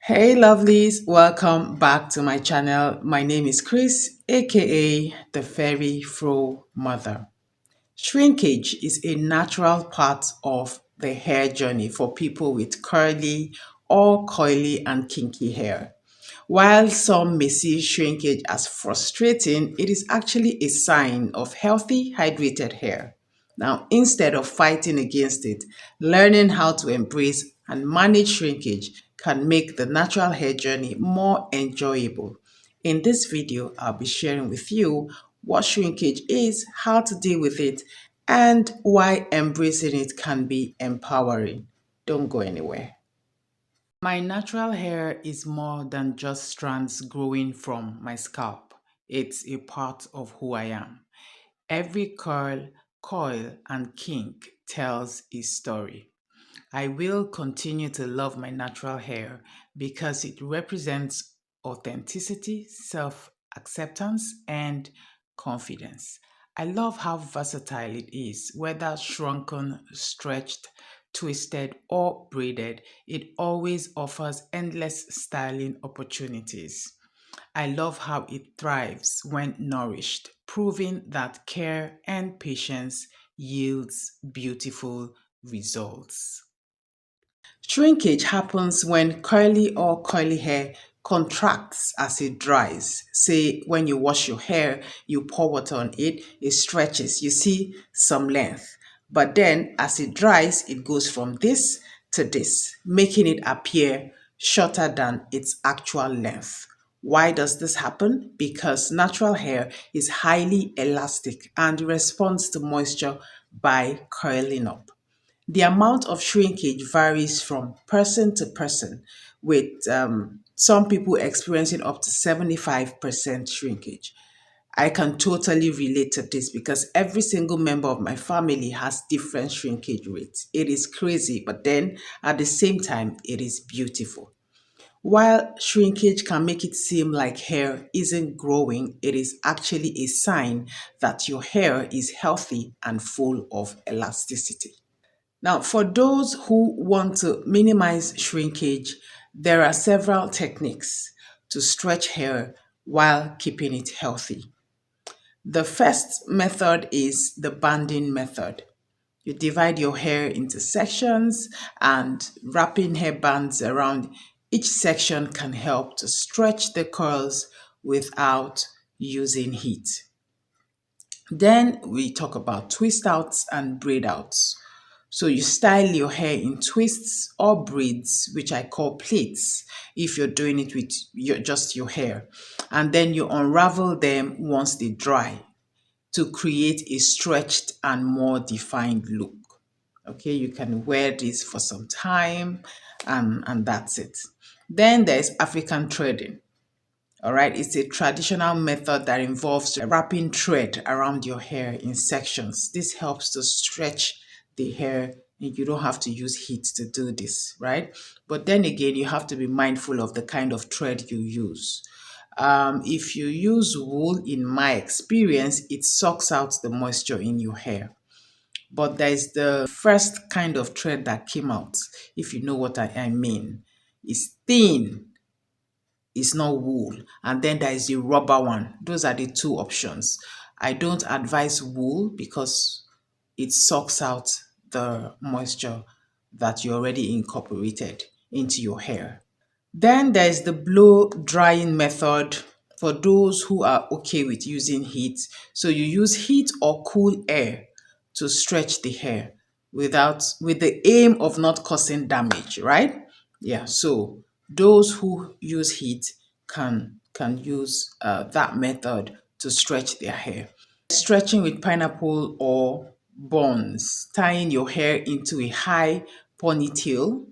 Hey lovelies, welcome back to my channel. My name is Chris, aka the Fairy Fro Mother. Shrinkage is a natural part of the hair journey for people with curly or coily and kinky hair. While some may see shrinkage as frustrating, it is actually a sign of healthy, hydrated hair. Now, instead of fighting against it, learning how to embrace and manage shrinkage can make the natural hair journey more enjoyable. In this video, I'll be sharing with you what shrinkage is, how to deal with it, and why embracing it can be empowering. Don't go anywhere. My natural hair is more than just strands growing from my scalp. It's a part of who I am. Every curl, coil, and kink tells a story. I will continue to love my natural hair because it represents authenticity, self acceptance, and confidence. I love how versatile it is, whether shrunken, stretched, twisted, or braided, it always offers endless styling opportunities. I love how it thrives when nourished, proving that care and patience yields beautiful results. Shrinkage happens when curly or coily hair contracts as it dries. Say, when you wash your hair, you pour water on it, it stretches, you see some length. But then, as it dries, it goes from this to this, making it appear shorter than its actual length. Why does this happen? Because natural hair is highly elastic and responds to moisture by curling up. The amount of shrinkage varies from person to person, with some people experiencing up to 75% shrinkage. I can totally relate to this because every single member of my family has different shrinkage rates. It is crazy, but then at the same time, it is beautiful. While shrinkage can make it seem like hair isn't growing, it is actually a sign that your hair is healthy and full of elasticity. Now, for those who want to minimize shrinkage, there are several techniques to stretch hair while keeping it healthy. The first method is the banding method. You divide your hair into sections, and wrapping hair bands around each section can help to stretch the curls without using heat. Then we talk about twist outs and braid outs. So you style your hair in twists or braids, which I call plaits, if you're doing it with just your hair. And then you unravel them once they dry to create a stretched and more defined look. Okay, you can wear this for some time and that's it. Then there's African threading. All right, it's a traditional method that involves wrapping thread around your hair in sections. This helps to stretch the hair and you don't have to use heat to do this, right? But then again, you have to be mindful of the kind of thread you use. If you use wool, in my experience, it sucks out the moisture in your hair. But there's the first kind of thread that came out, if you know what I mean. It's thin, it's not wool. And then there is the rubber one. Those are the two options. I don't advise wool because it sucks out the moisture that you already incorporated into your hair. Then there's the blow drying method for those who are okay with using heat. So you use heat or cool air to stretch the hair with the aim of not causing damage, right? Yeah, so those who use heat can use that method to stretch their hair. Stretching with pineapple or buns, tying your hair into a high ponytail.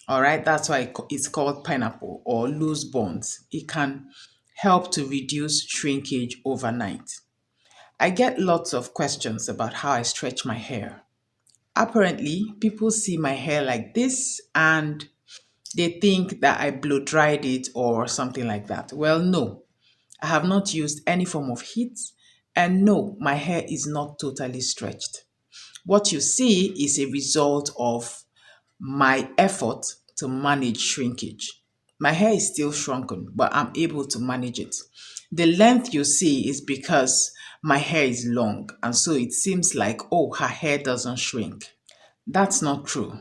All right, that's why it's called pineapple or loose buns. It can help to reduce shrinkage overnight. I get lots of questions about how I stretch my hair. Apparently, people see my hair like this and they think that I blow dried it or something like that. Well, no, I have not used any form of heat, and no, my hair is not totally stretched. What you see is a result of my effort to manage shrinkage. My hair is still shrunken, but I'm able to manage it. The length you see is because my hair is long, and so it seems like, oh, her hair doesn't shrink. That's not true.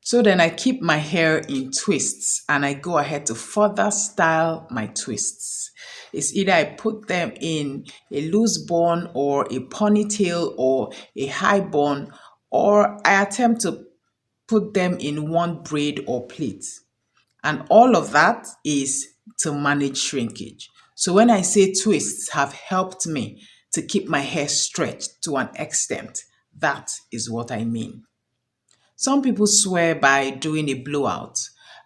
So then I keep my hair in twists and I go ahead to further style my twists. It's either I put them in a loose bun or a ponytail or a high bun, or I attempt to put them in one braid or plait. And all of that is to manage shrinkage. So when I say twists have helped me to keep my hair stretched to an extent, that is what I mean. Some people swear by doing a blowout,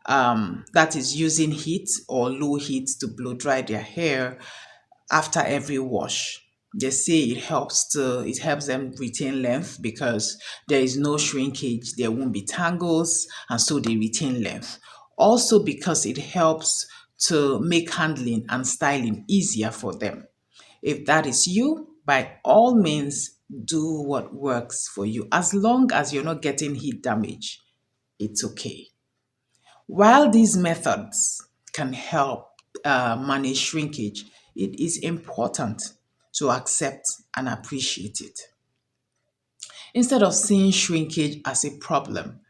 that is using heat or low heat to blow dry their hair after every wash. They say it helps them retain length because there is no shrinkage, there won't be tangles, and so they retain length. Also because it helps to make handling and styling easier for them. If that is you, by all means, do what works for you. As long as you're not getting heat damage, it's okay. While these methods can help manage shrinkage, it is important to accept and appreciate it. Instead of seeing shrinkage as a problem,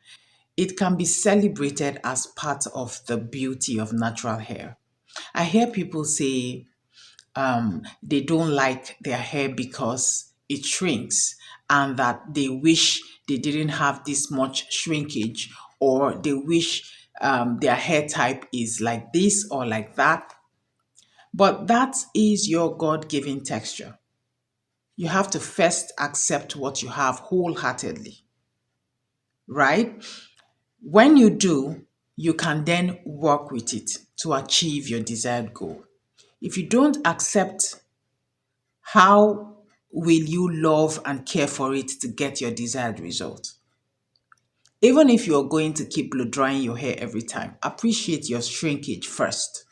it can be celebrated as part of the beauty of natural hair. I hear people say they don't like their hair because it shrinks and that they wish they didn't have this much shrinkage, or they wish their hair type is like this or like that. But that is your God given texture. You have to first accept what you have wholeheartedly, right? When you do, you can then work with it to achieve your desired goal. If you don't accept, how will you love and care for it to get your desired result? Even if you're going to keep blow drying your hair every time, appreciate your shrinkage first.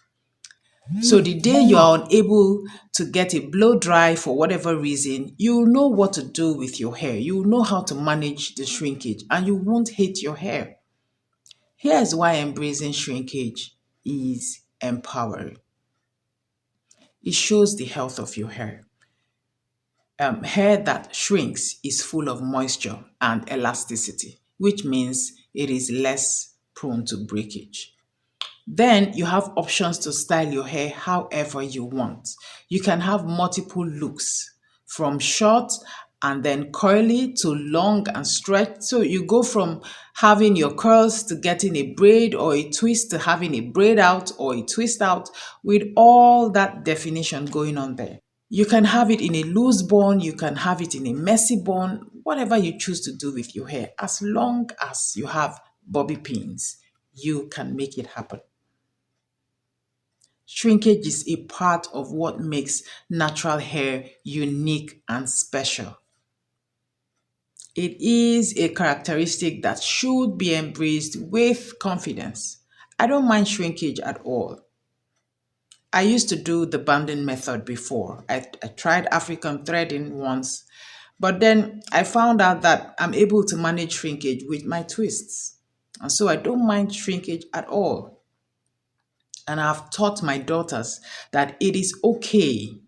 So the day you are unable to get a blow dry for whatever reason, you'll know what to do with your hair. You'll know how to manage the shrinkage and you won't hate your hair. Here's why embracing shrinkage is empowering. It shows the health of your hair. Hair that shrinks is full of moisture and elasticity, which means it is less prone to breakage. Then you have options to style your hair however you want. You can have multiple looks, from short and then curly to long and stretched. So you go from having your curls to getting a braid or a twist to having a braid out or a twist out, with all that definition going on there. You can have it in a loose bun, you can have it in a messy bun, whatever you choose to do with your hair. As long as you have bobby pins, you can make it happen. Shrinkage is a part of what makes natural hair unique and special. It is a characteristic that should be embraced with confidence. I don't mind shrinkage at all. I used to do the banding method before. I tried African threading once, but then I found out that I'm able to manage shrinkage with my twists. And so I don't mind shrinkage at all. And I've taught my daughters that it is okay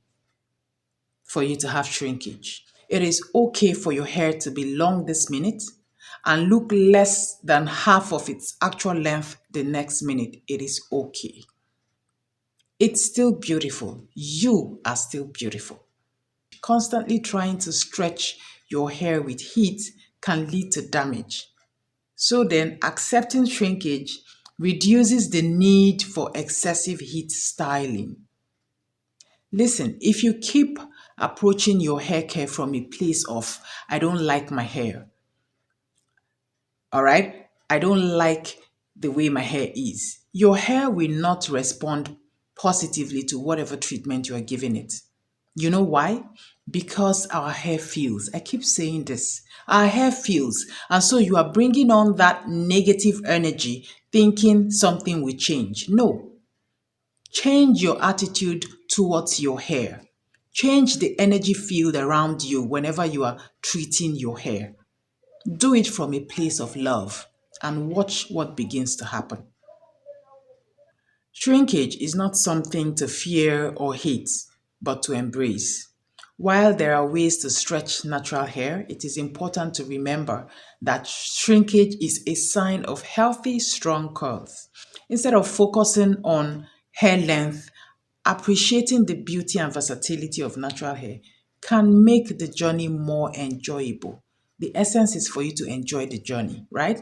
for you to have shrinkage. It is okay for your hair to be long this minute and look less than half of its actual length the next minute. It is okay. It's still beautiful. You are still beautiful. Constantly trying to stretch your hair with heat can lead to damage. So then, accepting shrinkage reduces the need for excessive heat styling. Listen, if you keep approaching your hair care from a place of, I don't like my hair, all right? I don't like the way my hair is. Your hair will not respond positively to whatever treatment you are giving it. You know why? Because our hair feels. I keep saying this. Our hair feels. And so you are bringing on that negative energy thinking something will change. No. Change your attitude towards your hair. Change the energy field around you whenever you are treating your hair. Do it from a place of love and watch what begins to happen. Shrinkage is not something to fear or hate, but to embrace. While there are ways to stretch natural hair, it is important to remember that shrinkage is a sign of healthy, strong curls. Instead of focusing on hair length, appreciating the beauty and versatility of natural hair can make the journey more enjoyable. The essence is for you to enjoy the journey, right?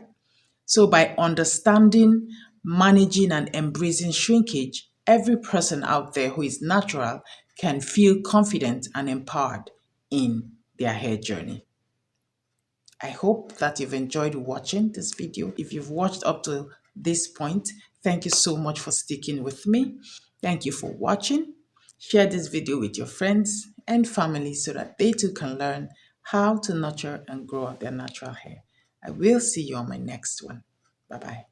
So, by understanding, managing, and embracing shrinkage, every person out there who is natural can feel confident and empowered in their hair journey. I hope that you've enjoyed watching this video. If you've watched up to this point, thank you so much for sticking with me. Thank you for watching. Share this video with your friends and family so that they too can learn how to nurture and grow their natural hair. I will see you on my next one. Bye bye.